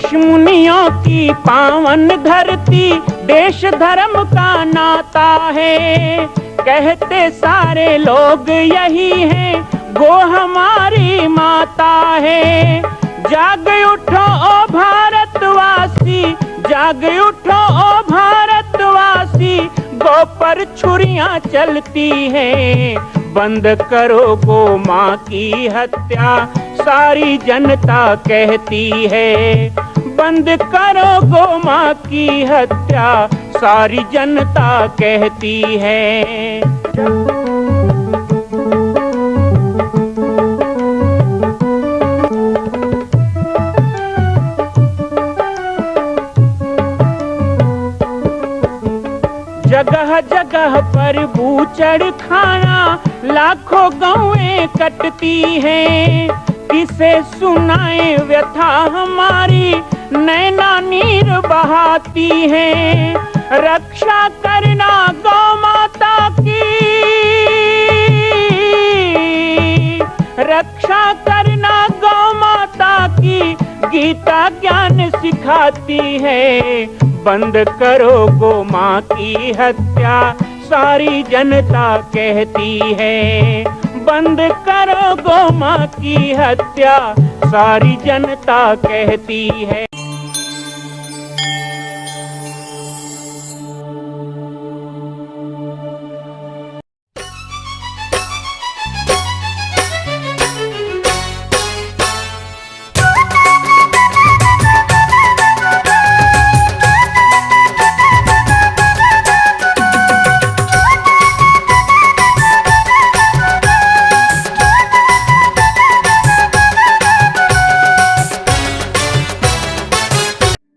ऋषि मुनियों की पावन धरती, देश धर्म का नाता है। कहते सारे लोग यही हैं, गो हमारी माता है। जाग उठो ओ भारतवासी, जाग उठो ओ भारतवासी, गो पर छुरियां चलती हैं। बंद करो गो माँ की हत्या, सारी जनता कहती है। बंद करो गो माँ की हत्या, सारी जनता कहती है। जगह जगह पर बूचड़ खाना, लाखों गौएं कटती हैं। किसे सुनाए व्यथा हमारी, नैना नीर बहाती हैं। रक्षा करना गौ माता की, रक्षा करना गौ माता की, गीता ज्ञान सिखाती है। बंद करो गो माँ की हत्या, सारी जनता कहती है। बंद करो गो माँ की हत्या, सारी जनता कहती है।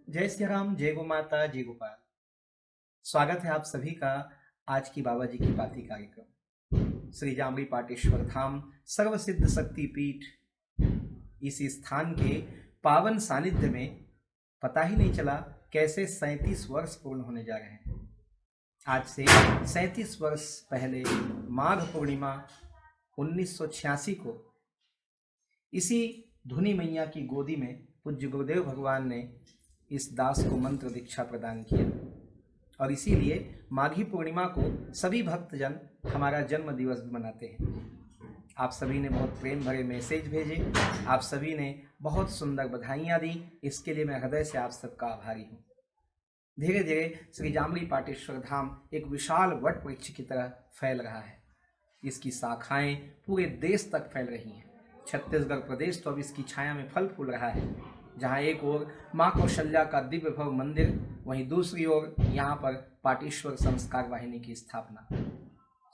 जय श्री राम, जय गो माता, जय गोपाल। स्वागत है आप सभी का आज की बाबा जी की बाती कार्यक्रम। श्री जामरी पाटेश्वर धाम सर्वसिद्ध शक्ति पीठ, इस स्थान के पावन सानिध्य में पता ही नहीं चला कैसे 37 वर्ष पूर्ण होने जा रहे हैं। आज से 37 वर्ष पहले माघ पूर्णिमा 1986 को इसी धुनी मैया की गोदी में पूज्य गुरुदेव भगवान ने इस दास को मंत्र दीक्षा प्रदान किया, और इसीलिए माघी पूर्णिमा को सभी भक्तजन हमारा जन्म दिवस भी मनाते हैं। आप सभी ने बहुत प्रेम भरे मैसेज भेजे, आप सभी ने बहुत सुंदर बधाइयाँ दी, इसके लिए मैं हृदय से आप सबका आभारी हूँ। धीरे धीरे श्री जामरी पाटेश्वर धाम एक विशाल वट वृक्ष की तरह फैल रहा है। इसकी शाखाएं पूरे देश तक फैल रही हैं। छत्तीसगढ़ प्रदेश तो अब इसकी छाया में फल फूल रहा है। जहाँ एक ओर माँ कौशल्या का दिव्य भव्य मंदिर, वहीं दूसरी ओर यहाँ पर पाटेश्वर संस्कार वाहिनी की स्थापना,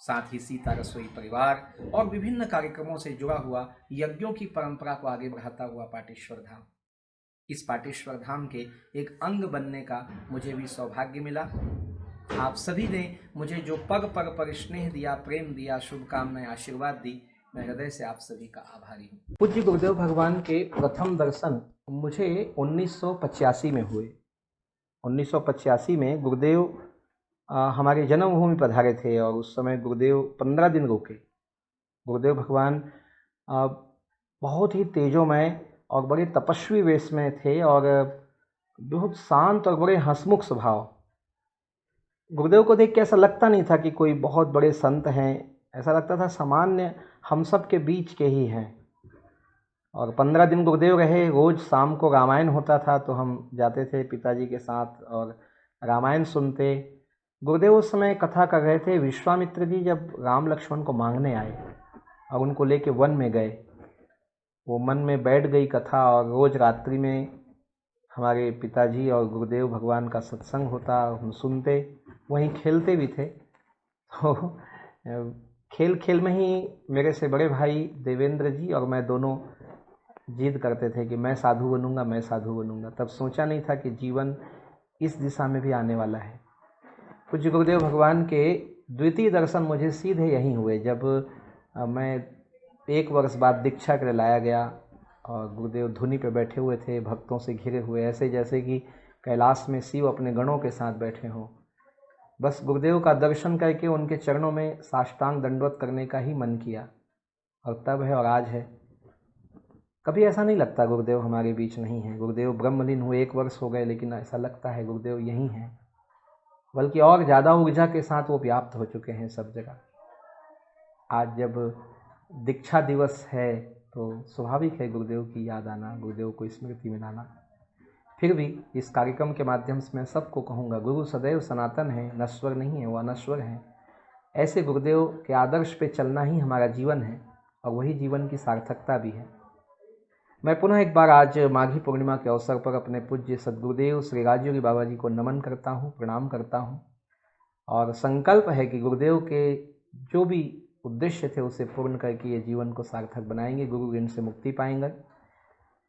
साथ ही सीता रसोई परिवार और विभिन्न कार्यक्रमों से जुड़ा हुआ यज्ञों की परंपरा को आगे बढ़ाता हुआ पाटेश्वर धाम। इस पाटेश्वर धाम के एक अंग बनने का मुझे भी सौभाग्य मिला। आप सभी ने मुझे जो पग पग पर स्नेह दिया, प्रेम दिया, शुभकामनाएं, आशीर्वाद दी, मैं हृदय से आप सभी का आभारी हूँ। पूज्य गुरुदेव भगवान के प्रथम दर्शन मुझे 1985 में हुए। 1985 में गुरुदेव हमारे जन्मभूमि पधारे थे, और उस समय गुरुदेव 15 दिन रुके। गुरुदेव भगवान बहुत ही तेजोमय और बड़े तपस्वी वेश में थे, और बहुत शांत और बड़े हंसमुख स्वभाव। गुरुदेव को देख के ऐसा लगता नहीं था कि कोई बहुत बड़े संत हैं, ऐसा लगता था सामान्य हम सब के बीच के ही हैं। और 15 दिन गुरुदेव रहे। रोज़ शाम को रामायण होता था तो हम जाते थे पिताजी के साथ और रामायण सुनते। गुरुदेव उस समय कथा कर रहे थे। विश्वामित्र जी जब राम लक्ष्मण को मांगने आए और उनको लेके वन में गए, वो मन में बैठ गई कथा, और रोज़ रात्रि में हमारे पिताजी और गुरुदेव भगवान का सत्संग होता, हम सुनते, वहीं खेलते भी थे। तो खेल खेल में ही मेरे से बड़े भाई देवेंद्र जी और मैं दोनों जिद करते थे कि मैं साधु बनूंगा, मैं साधु बनूंगा। तब सोचा नहीं था कि जीवन इस दिशा में भी आने वाला है। पूज्य गुरुदेव भगवान के द्वितीय दर्शन मुझे सीधे यहीं हुए, जब मैं 1 वर्ष बाद दीक्षा के लिए लाया गया और गुरुदेव धुनी पे बैठे हुए थे, भक्तों से घिरे हुए, ऐसे जैसे कि कैलाश में शिव अपने गणों के साथ बैठे हों। बस गुरुदेव का दर्शन करके उनके चरणों में साष्टांग दंडवत करने का ही मन किया, और तब है और आज है। कभी ऐसा नहीं लगता गुरुदेव हमारे बीच नहीं है। गुरुदेव ब्रह्मलीन हुए 1 वर्ष हो गए, लेकिन ऐसा लगता है गुरुदेव यहीं हैं, बल्कि और ज़्यादा ऊर्जा के साथ वो व्याप्त हो चुके हैं सब जगह। आज जब दीक्षा दिवस है तो स्वाभाविक है गुरुदेव की याद आना, गुरुदेव को स्मृति में लाना। फिर भी इस कार्यक्रम के माध्यम से मैं सबको कहूँगा, गुरु सदैव सनातन है, नश्वर नहीं है, वो अनश्वर है। ऐसे गुरुदेव के आदर्श पे चलना ही हमारा जीवन है और वही जीवन की सार्थकता भी है। मैं पुनः एक बार आज माघी पूर्णिमा के अवसर पर अपने पूज्य सद्गुरुदेव श्री राजयोगी बाबा जी को नमन करता हूँ, प्रणाम करता हूँ और संकल्प है कि गुरुदेव के जो भी उद्देश्य थे उसे पूर्ण करके ये जीवन को सार्थक बनाएंगे, गुरु ऋण से मुक्ति पाएंगे।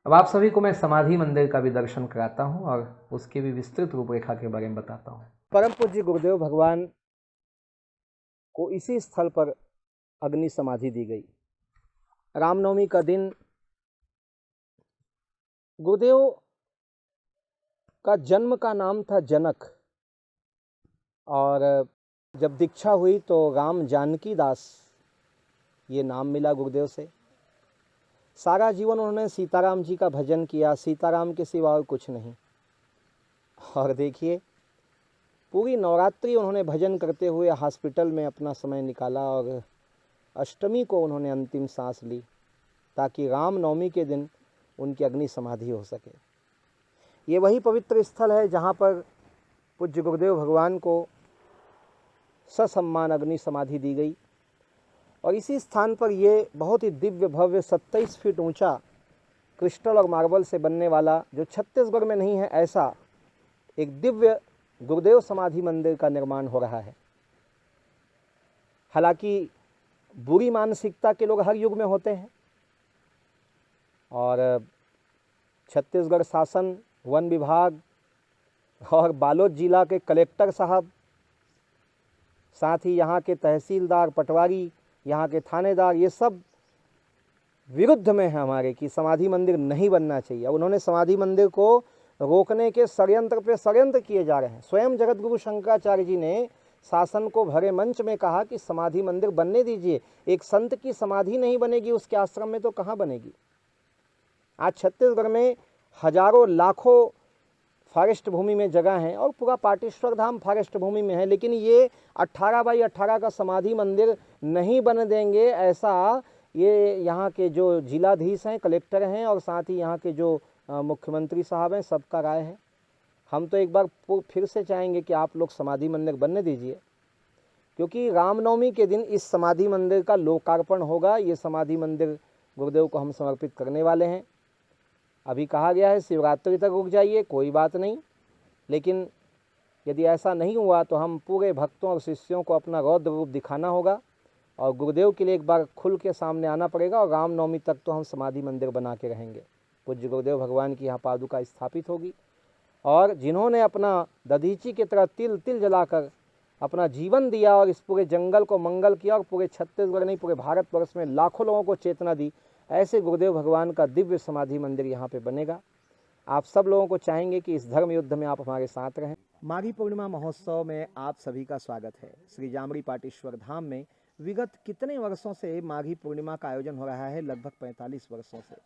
अब आप सभी को मैं समाधि मंदिर का भी दर्शन कराता हूँ और उसके भी विस्तृत रूपरेखा के बारे में बताता हूँ। परम पूज्य गुरुदेव भगवान को इसी स्थल पर अग्नि समाधि दी गई। रामनवमी का दिन गुरुदेव का जन्म का नाम था जनक और जब दीक्षा हुई तो राम जानकी दास ये नाम मिला गुरुदेव से। सारा जीवन उन्होंने सीताराम जी का भजन किया, सीताराम के सिवा और कुछ नहीं। और देखिए पूरी नवरात्रि उन्होंने भजन करते हुए हॉस्पिटल में अपना समय निकाला और अष्टमी को उन्होंने अंतिम सांस ली ताकि रामनवमी के दिन उनकी अग्नि समाधि हो सके। ये वही पवित्र स्थल है जहाँ पर पूज्य गुरुदेव भगवान को ससम्मान अग्नि समाधि दी गई और इसी स्थान पर ये बहुत ही दिव्य भव्य 27 फीट ऊंचा क्रिस्टल और मार्बल से बनने वाला, जो छत्तीसगढ़ में नहीं है ऐसा एक दिव्य गुरुदेव समाधि मंदिर का निर्माण हो रहा है। हालांकि बुरी मानसिकता के लोग हर युग में होते हैं और छत्तीसगढ़ शासन, वन विभाग और बालोद जिला के कलेक्टर साहब, साथ ही यहाँ के तहसीलदार, पटवारी, यहाँ के थानेदार, ये सब विरुद्ध में है हमारे कि समाधि मंदिर नहीं बनना चाहिए। अब उन्होंने समाधि मंदिर को रोकने के षड्यंत्र पे षड्यंत्र किए जा रहे हैं। स्वयं जगत गुरु शंकराचार्य जी ने शासन को भरे मंच में कहा कि समाधि मंदिर बनने दीजिए, एक संत की समाधि नहीं बनेगी उसके आश्रम में तो कहाँ बनेगी। आज छत्तीसगढ़ में हजारों लाखों फॉरेस्ट भूमि में जगह है और पूरा पाटेश्वर धाम फॉरेस्ट भूमि में है, लेकिन ये 18 बाई 18 का समाधि मंदिर नहीं बन देंगे, ऐसा ये यहाँ के जो जिलाधीश हैं, कलेक्टर हैं और साथ ही यहाँ के जो मुख्यमंत्री साहब हैं, सबका राय है। हम तो एक बार फिर से चाहेंगे कि आप लोग समाधि मंदिर बनने दीजिए, क्योंकि रामनवमी के दिन इस समाधि मंदिर का लोकार्पण होगा। ये समाधि मंदिर गुरुदेव को हम समर्पित करने वाले हैं। अभी कहा गया है शिवरात्रि तक रुक जाइए, कोई बात नहीं, लेकिन यदि ऐसा नहीं हुआ तो हम पूरे भक्तों और शिष्यों को अपना रौद्र रूप दिखाना होगा और गुरुदेव के लिए एक बार खुल के सामने आना पड़ेगा और रामनवमी तक तो हम समाधि मंदिर बना के रहेंगे। पूज्य गुरुदेव भगवान की यहाँ पादुका स्थापित होगी और जिन्होंने अपना दधीची की तरह तिल तिल जलाकर अपना जीवन दिया और इस पूरे जंगल को मंगल किया और पूरे छत्तीसगढ़ नहीं पूरे भारतवर्ष में लाखों लोगों को चेतना दी, ऐसे गुरुदेव भगवान का दिव्य समाधि मंदिर यहाँ पे बनेगा। आप सब लोगों को चाहेंगे कि इस धर्म युद्ध में आप हमारे साथ रहें। माघी पूर्णिमा महोत्सव में आप सभी का स्वागत है। श्री जामरी पाटेश्वर धाम में विगत कितने वर्षों से माघी पूर्णिमा का आयोजन हो रहा है? लगभग 45 वर्षों से।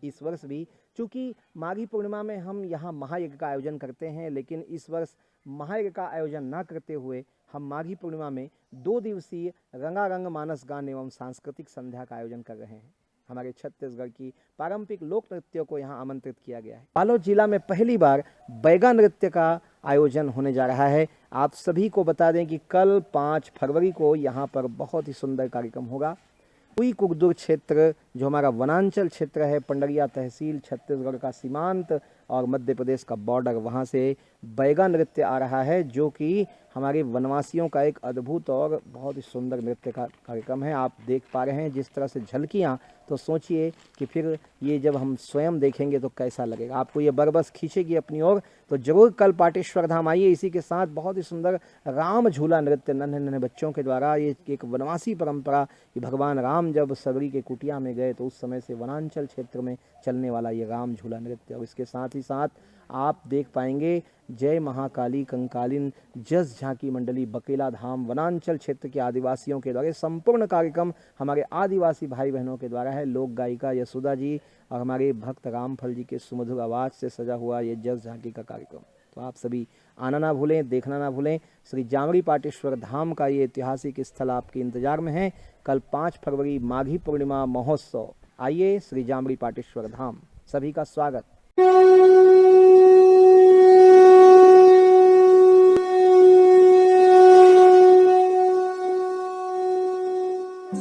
इस वर्ष भी चूँकि माघी पूर्णिमा में हम यहाँ महायज्ञ का आयोजन करते हैं, लेकिन इस वर्ष महायज्ञ का आयोजन ना करते हुए हम माघी पूर्णिमा में 2 दिवसीय रंगारंग मानस गान एवं सांस्कृतिक संध्या का आयोजन कर रहे हैं। हमारे छत्तीसगढ़ की पारंपरिक लोक नृत्यों को यहाँ आमंत्रित किया गया है। बालोद जिला में पहली बार बैगा नृत्य का आयोजन होने जा रहा है। आप सभी को बता दें कि कल 5 फरवरी को यहाँ पर बहुत ही सुंदर कार्यक्रम होगा। कुई कुगदुर क्षेत्र जो हमारा वनांचल क्षेत्र है, पंडरिया तहसील, छत्तीसगढ़ का सीमांत और मध्य प्रदेश का बॉर्डर, वहाँ से बैगा नृत्य आ रहा है, जो कि हमारे वनवासियों का एक अद्भुत और बहुत ही सुंदर नृत्य का कार्यक्रम है। आप देख पा रहे हैं जिस तरह से झलकियाँ, तो सोचिए कि फिर ये जब हम स्वयं देखेंगे तो कैसा लगेगा। आपको ये बरबस खींचेगी अपनी ओर, तो जरूर कल पाटेश्वर धाम आइए। इसी के साथ बहुत ही सुंदर राम झूला नृत्य नन्हे नन्हे बच्चों के द्वारा, ये एक वनवासी परंपरा कि भगवान राम जब सबरी के कुटिया में गए तो उस समय से वनांचल क्षेत्र में चलने वाला ये राम झूला नृत्य, और इसके साथ ही साथ आप देख पाएंगे जय महाकाली कंकालीन जस झांकी मंडली बकेला धाम वनांचल क्षेत्र के आदिवासियों के द्वारा संपूर्ण कार्यक्रम हमारे आदिवासी भाई बहनों के द्वारा है। लोक गायिका यशोदा जी और हमारे भक्त रामफल जी के सुमधुर आवाज से सजा हुआ ये जस झांकी का कार्यक्रम, तो आप सभी आना ना भूलें, देखना ना भूलें। श्री जामड़ी पाटेश्वर धाम का ये ऐतिहासिक स्थल आपके इंतजार में है। कल 5 फरवरी माघी पूर्णिमा महोत्सव, आइए श्री जामड़ी पाटेश्वर धाम, सभी का स्वागत।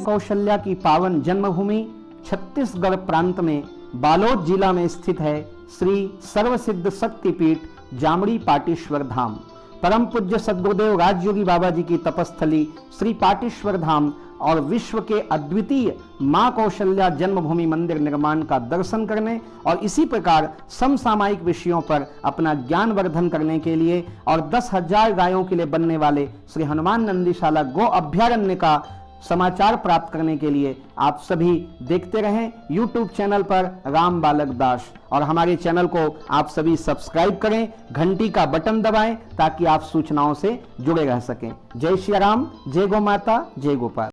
कौशल्या की पावन जन्मभूमि छत्तीसगढ़ प्रांत में बालोद जिला में स्थित है श्री सर्वसिद्ध शक्तिपीठ जामड़ी पाटेश्वर धाम। परम पूज्य सद्गुरुदेव राजयोगी बाबा जी की तपस्थली श्री पाटेश्वर धाम और विश्व के अद्वितीय मां कौशल्या जन्मभूमि मंदिर निर्माण का दर्शन करने और इसी प्रकार समसामयिक विषयों पर अपना ज्ञान वर्धन करने के लिए और 10,000 गायों के लिए बनने वाले श्री हनुमान नंदीशाला गो अभ्यारण्य का समाचार प्राप्त करने के लिए आप सभी देखते रहें YouTube चैनल पर राम बालक दास, और हमारे चैनल को आप सभी सब्सक्राइब करें, घंटी का बटन दबाएं ताकि आप सूचनाओं से जुड़े रह सकें। जय श्री राम, जय गौ माता, जय गोपाल।